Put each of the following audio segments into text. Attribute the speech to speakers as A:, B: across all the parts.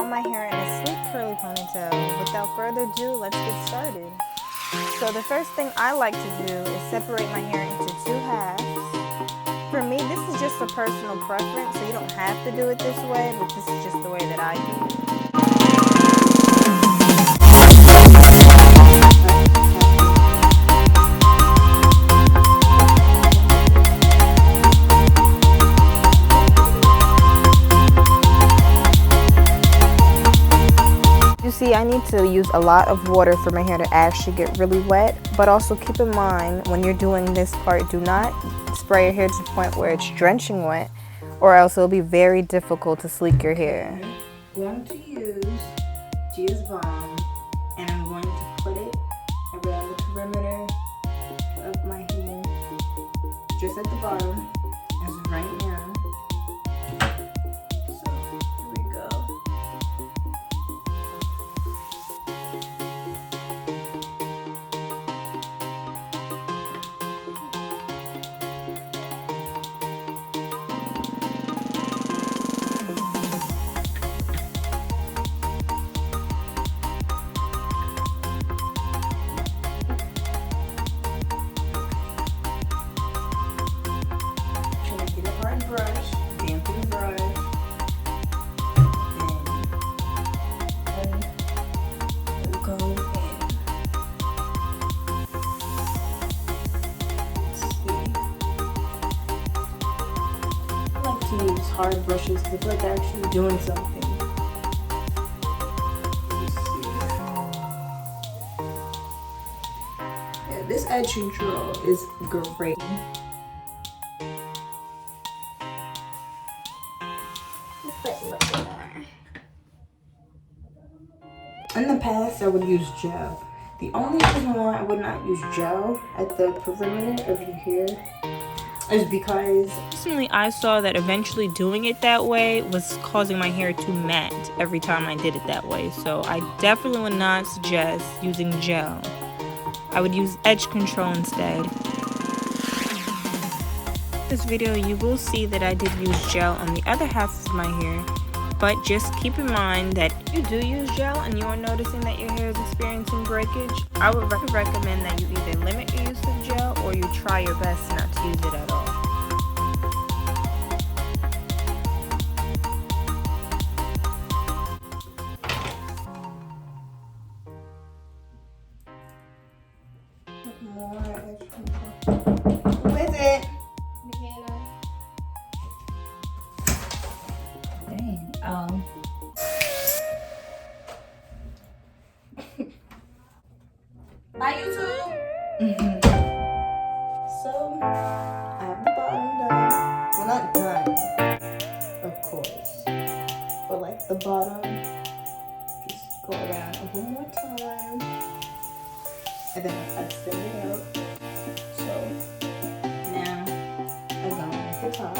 A: style my hair in a sleek curly ponytail. Without further ado, let's get started. So the first thing I like to do is separate my hair into 2 halves. For me, this is just a personal preference, so you don't have to do it this way, but this is just the way that I do it. See, I need to use a lot of water for my hair to actually get really wet, but also keep in mind when you're doing this part, do not spray your hair to the point where it's drenching wet, or else it'll be very difficult to sleek your hair. I'm going to use Gia's Balm, and I'm going to put it around the perimeter of my hair, just at the bottom, as right now. Brush, dampen the brush, then we'll go in. Let's see. I like to use hard brushes because I feel like they're actually doing something. Let's see. Yeah, this edge control is great. In the past, I would use gel. The only reason why I would not use gel at the perimeter of your hair is because recently I saw that eventually doing it that way was causing my hair to mat every time I did it that way. So I definitely would not suggest using gel. I would use edge control instead. In this video, you will see that I did use gel on the other half of my hair. But just keep in mind that if you do use gel and you are noticing that your hair is experiencing breakage, I would recommend that you either limit your use of gel or you try your best not to use it at all. More edge control. Who is it? Bye, YouTube. So, I have the bottom done. Well, not done, of course, but like the bottom. Just go around one more time, and then I extend it out. So now I go at the top.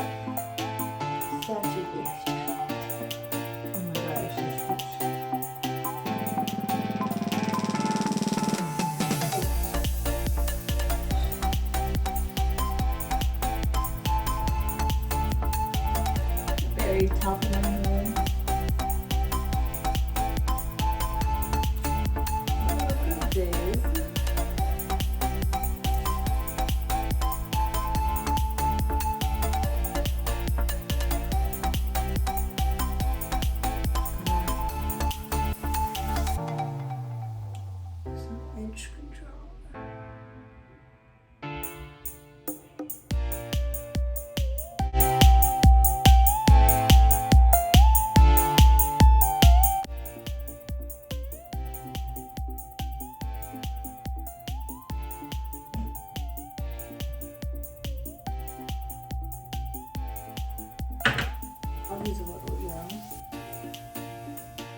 A: Saturate. Oh my gosh, this is very top of my hair. Look at this. Edge control. I'll use a little gel.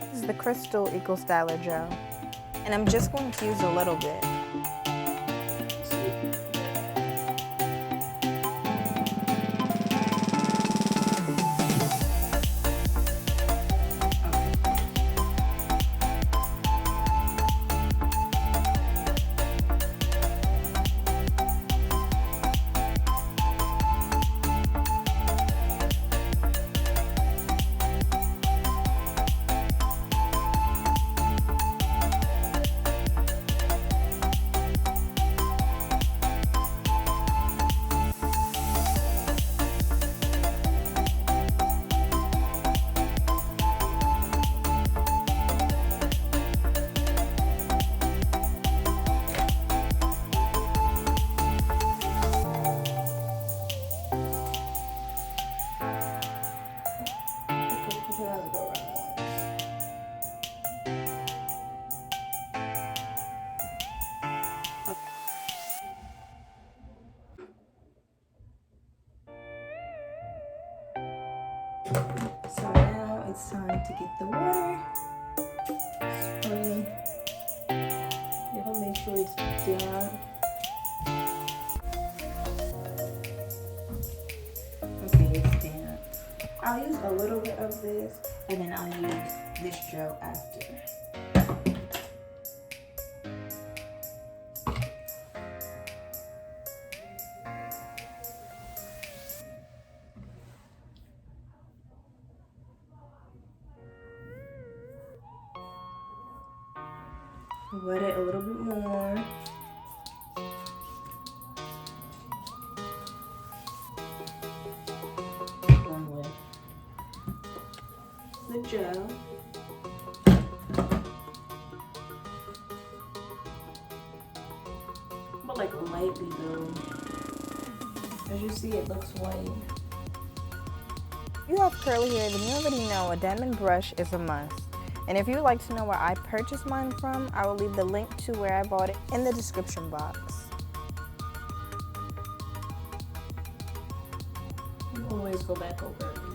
A: This is the Krystal Eco Styler Gel, and I'm just going to use a little bit. So now it's time to get the water. Spray. You gotta make sure it's down. Okay, it's down. I'll use a little bit of this, and then I'll use this gel after. Wet it a little bit more. Going with the gel. But like lightly though. As you see, it looks white. If you have curly hair, then you already know a diamond brush is a must. And if you'd like to know where I purchased mine from, I will leave the link to where I bought it in the description box. You always go back over everything.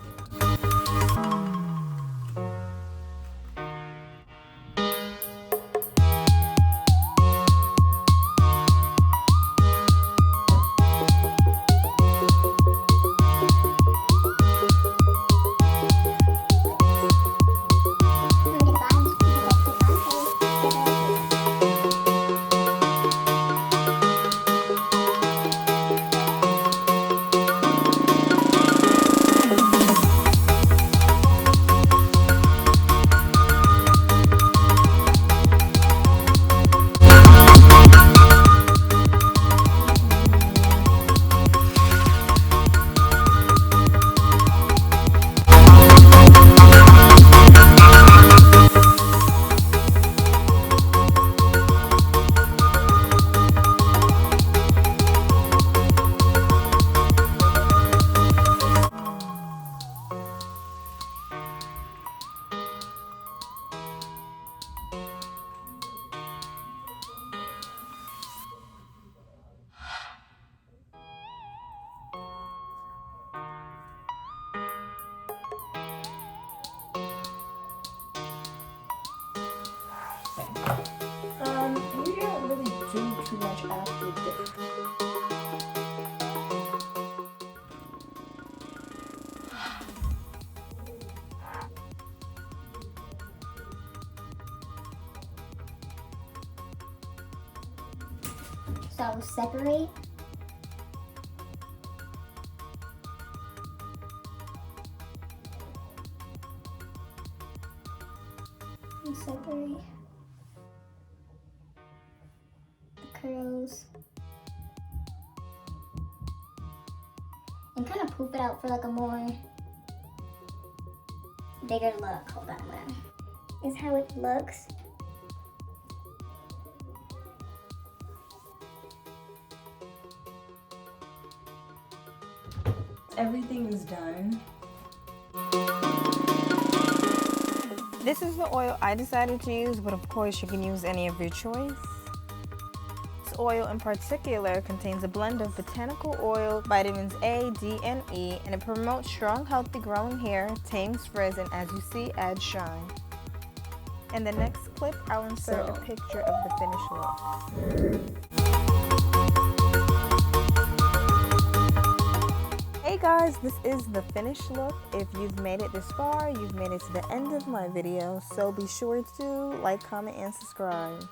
A: You don't really do too much after this.
B: So I will separate. And separate the curls. And kind of poof it out for like a more bigger look. Hold on, is how it looks.
A: Everything is done. This is the oil I decided to use, but of course you can use any of your choice. This oil in particular contains a blend of botanical oil, vitamins A, D, and E, and it promotes strong, healthy growing hair, tames frizz, and as you see, adds shine. In the next clip, I'll insert a picture of the finished look. Hey guys, this is the finished look. If you've made it this far, you've made it to the end of my video, so be sure to like, comment, and subscribe.